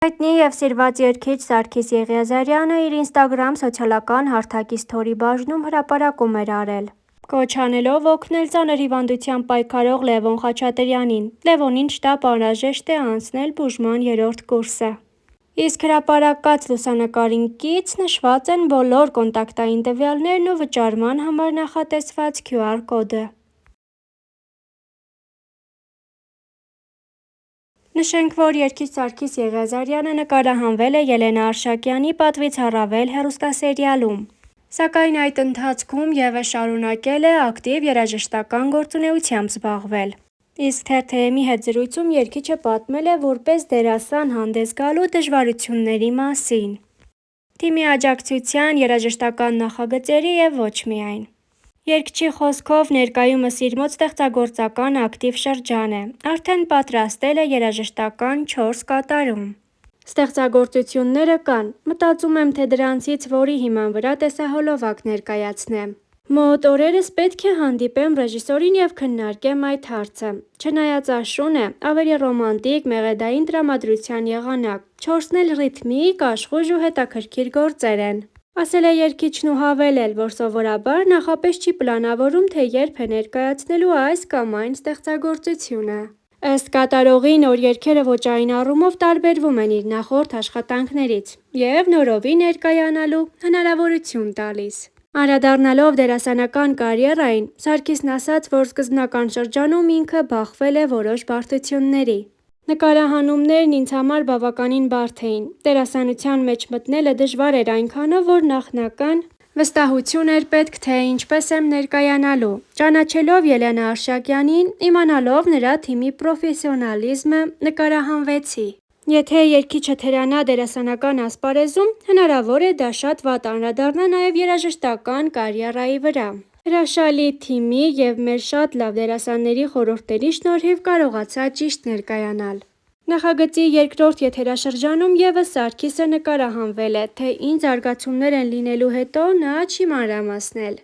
Հայտնի և սիրված երգիչ Սարգիս Եղիազարյանը իր ինստագրամ սոցիալական հարթակի սթորի բաժնում հրապարակում էր արել, կոչ անելով օգնել ծանր հիվանդությամբ պայքարող Լևոն Խաչատրյանին։ Լևոնին շտապ անհրաժեշտ է անցնել բուժման 3-րդ կուրսը։ Իսկ հրապարակած լուսանկարին կից նշված են բոլոր կոնտակտային տվյալներն ու վճարման համար նախատեսված QR կոդը։ Նշենք, որ երգիչ Սարգիս Եղիազարյանը նկարահանվել է Ելենա Արշակյանի «Պատվից առավել» հեռուստասերիալում, սակայն այդ ընթացքում ևս շարունակել է ակտիվ երաժշտական գործունեությամբ զբաղվել։ Իսկ Թերթ-ի հետ զրույցում երգիչը պատմել է որպես դերասան հանդես գալու դժվարությունների մասին, թիմի աջակցության, երաժշտական նախագծերի և ոչ միայն։ Երգչի խոսքով ներկայումս իր մոտ ստեղծագործական ակտիվ շրջան է, արդեն պատրաստել է երաժշտական 4 կատարում։ Ստեղծագործությունները կան, մտածում եմ, թե դրանցից որի հիման վրա տեսահոլովակ ներկայացնեմ։ Մոտ օրերս պետք է հանդիպեմ ռեժիսորին և քննարկեմ այդ հարցը։ Չնայած աշուն է, ավելի ռոմանտիկ, մեղեդային տրամադրության եղանակ, 4-ն էլ ռիթմիկ, աշխույժ ու հետաքրքիր գործեր են։ Ասել է երգիչն ու հավելել, որ սովորաբար նախապես չի պլանավորում, թե երբ է ներկայացնելու այս կամ այն ստեղծագործությունը։ Ըստ կատարողի, նոր երգերը ոճային առումով տարբերվում են իր նախորդ աշխատանքներից և նորովի ներկայանալու հնարավորություն տալիս։ Անդրադառնալով դերասանական կարիերային, Սարգիսն ասաց, որ սկզբնական շրջանում ինքը բախվել է որոշ բարդությունների։ Նկարահանումներն ինձ համար բավականին բարդ էին։ Դերասանության մեջ մտնելը դժվար էր այնքանով, որ նախնական վստահություն էր պետք, թե ինչպես եմ ներկայանալու։ Ճանաչելով Ելենա Արշակյանին, իմանալով նրա թիմի պրոֆեսիոնալիզմը, նկարահանվեցի։ Եթե երգիչը թերանա դերասանական ասպարեզում, հնարավոր է դա շատ վատ անդրադառնա նաև երաժշտական կարիերայի վրա։ Հրաշալի թիմի և մեր շատ լավ դերասանների խորհուրդների շնորհիվ կարողացա ճիշտ ներկայանալ։ Նախագծի երկրորդ եթերաշրջանում ևս Սարգիսը նկարահանվել է, թե ինչ զարգացումներ են լինելու հետո նա չի մանրամասնել։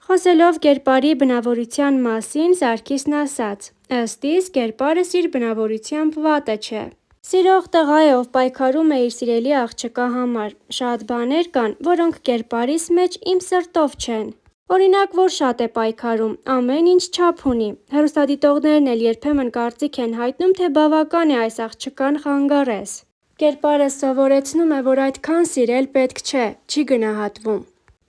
Խոսելով կերպարի բնավորության մասին, Սարգիսն ասաց. «Ըստ իս, կերպարս իր բնավորությամբ վատը չէ։ Սիրող տղա է, ով պայքարում է իր սիրելի աղջկա համար։ Շատ բաներ կան, որոնք կերպարիս մեջ իմ սրտով չեն։ Օրինակ, որ շատ է պայքարում, ամեն ինչ չափ ունի։ Հեռուստադիտողներն էլ երբեմն կարծիք են հայտնում, թե բավական է այս աղջկան խանգարես։ Կերպարս սովորեցնում է, որ այդքան սիրել պետք չէ, չի գնահատվում»։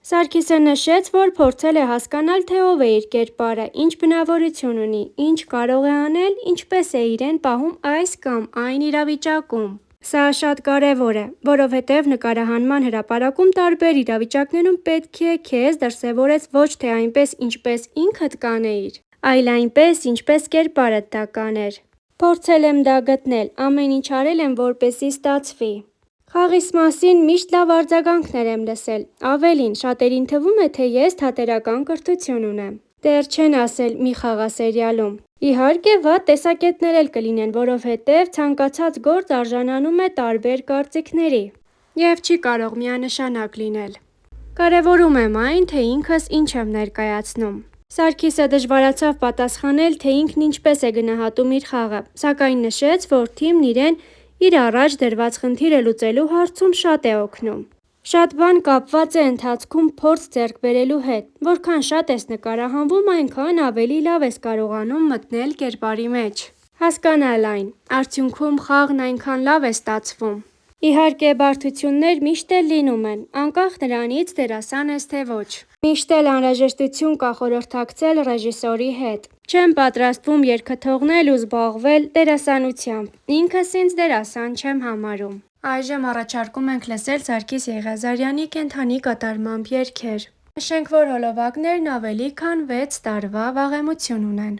Սարգիսը նշեց, որ փորձել է հասկանալ, թե ով է իր կերպարը, ինչ բնավորություն ունի, ինչ կարող է անել, ինչպես է իրեն պահում այս կամ այն իրավիճակում։ Սա շատ կարևոր է, որովհետև նկարահանման հրապարակում տարբեր իրավիճակներում պետք է քեզ դրսևորես ոչ թե այնպես, ինչպես ինքդ կանեիր, այլ այնպես, ինչպես կերպարդ դա կաներ։ Փորձել եմ դա գտնել, ամեն ինչ արել եմ, որպեսզի ստացվի։ Խաղիս մասին միշտ լավ արձագանքներ եմ լսել։ Ավելին, շատերին թվում է, թե ես թատերական կրթություն ունեմ։ Դեռ չեն ասել մի խաղասերիալում։ Իհարկե, վատ տեսակետներ էլ կլինեն, որովհետև ցանկացած գործ արժանանում է տարբեր կարծիքների և չի կարող միանշանակ լինել։ Կարևորում եմ այն, թե ինքս ինչ եմ ներկայացնում։ Սարգիսը դժվարացավ պատասխանել, թե ինքն ինչպես է գնահատում իր խաղը, սակայն նշեց, որ թիմն իրեն իր առաջ դրված խնդիրը լուծելու հարցում շատ է օգնում։ Շատ բան կապված է ընթացքում փորձ ձեռք բերելու հետ։ Որքան շատ ես նկարահանվում, այնքան ավելի լավ ես կարողանում մտնել կերպարի մեջ, հասկանալ այն, արդյունքում խաղն այնքան լավ է ստացվում։ Իհարկե, բարդություններ միշտ էլ լինում են, անկախ նրանից դերասան ես թե ոչ։ Միշտ էլ անհրաժեշտություն կա խորհրդակցել ռեժիսորի հետ։ Չեմ պատրաստվում երգը թողնել ու զբաղվել դերասանությամբ։ Ինքս ինձ դերասան չեմ համարում։ Այժմ առաջարկում ենք լսել Սարգիս Եղիազարյանի կենդանի կատարմամբ երգեր։ Նշենք, որ հոլովակներն ավելի քան 6 տարվա վաղեմություն ունեն։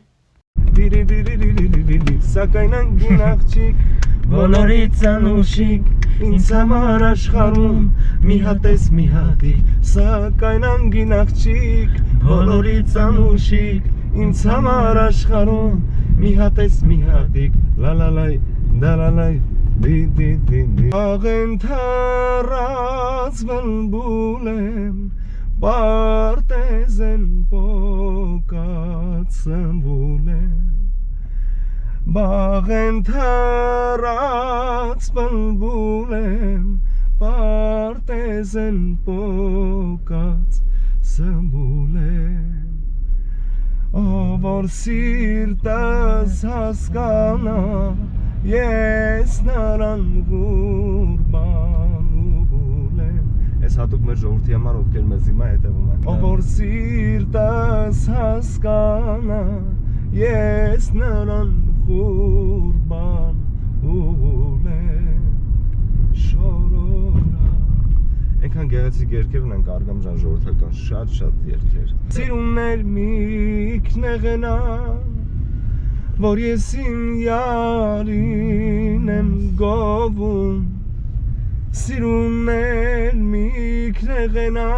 Սակայն անգին աղջիկ, բոլորից անուշիկ, ինձ համար աշխարհում մի հատ ես մի հատիկ։ Սակայն անգին աղջիկ, բոլորից անուշիկ, ինձ համար աշխարհում մի հատ ես մի հատիկ։ Լալալայ, դալալայ, դի աղենթարած բլբուլ եմ, պարտեզ են պոկած սմբուլ եմ, Բաղեն թրած բլբուլ եմ Պարտեզ են պոկած սմբուլ եմ Ով որ սիրտս հասկանա Ես նրան ղուրբան ուղուլ եմ Ես հատուկ մեր ժողովրդի համար ովքեր մեզ հիմա հետևում են Ով որ սիրտս հասկանա Ես նրան ղուրբան ուղուլ եմ Շորորա Ենքան գեղեցիկ երկեր ունենք Արգամժան ժողովրդական շատ երկեր Սիրուններ միքն եղենա Որ ես իմ յարին եմ գովում Սիրուններ միքն եղենա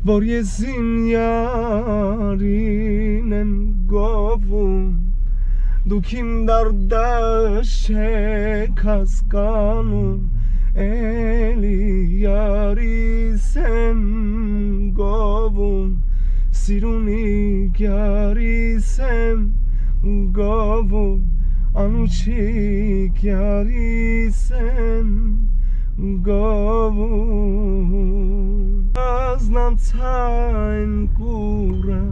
Որ ես իմ յարին եմ գովում Դուք իմ դարդաշ եք հասկանում Էլի յարիս եմ գովում Սիրունիկ յարիս եմ գովում Անուչիկ յարիս եմ գովում Ազնանցայն կուրը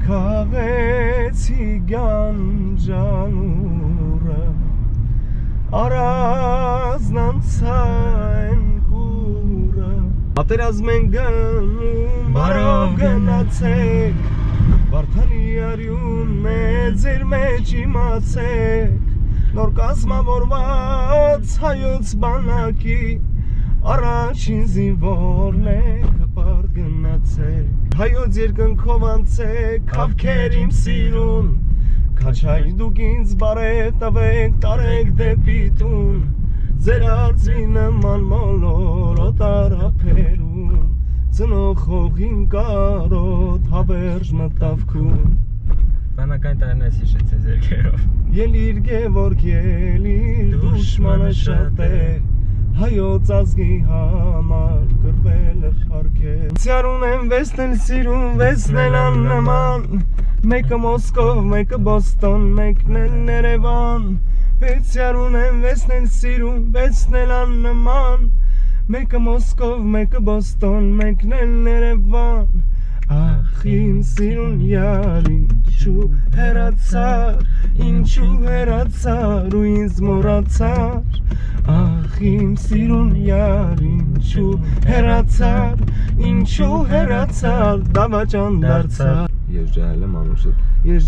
Քաղեցի գանջանուրը Արազնանցայն կուրը Պատերազմ են գնում բարով գնացեք Վարդանի արյուն է ձեր մեջ իմացեք Նոր կազմավորված հայոց բանակի Առաջին զինվորն եք հպարտ գնացեք Հայոց երկնքով անցեք հավքեր իմ սիրուն Քաչայի դուք ինձ բարետ տվեք տարեք դեպի տուն Ձեր արծի նման մոլոր օտարափերուն Ծնող հողին կարոտ հավերժ մտավ քուն Բանակային տարիներից հիշեցես երկերով Ելիր գևորգ ելիր դուշմանը շատ է Հայոց ազգի համար կրվել է խարքել Սյարուն եմ վեսնել սիրուն վեսնել աննման Մեկը Մոսկով, մեկը Բոստոն, մեկն էլ Երևան Վեցյարուն եմ վեսնել սիրուն վեսնել աննման Մեկը Մոսկով, մեկը Բոստոն, մեկն էլ Երևան Ախ իմ սիրուն յար ինչու հեռացար ու ինձ մոռացար Ախ իմ սիրուն յար ինչու հեռացար դավաճան դարձար Ես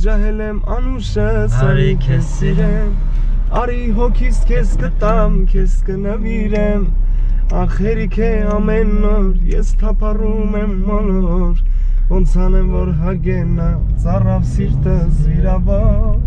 ջահել եմ անուշս արի քեզ սիրեմ Արի հոգիս քեզ կտամ քեզ կնվիրեմ Ախ հերիք է ամեն նոր ես թափառում եմ մոլոր Ոնց անեմ որ հագենա ծառավ սիրտս վիրավոր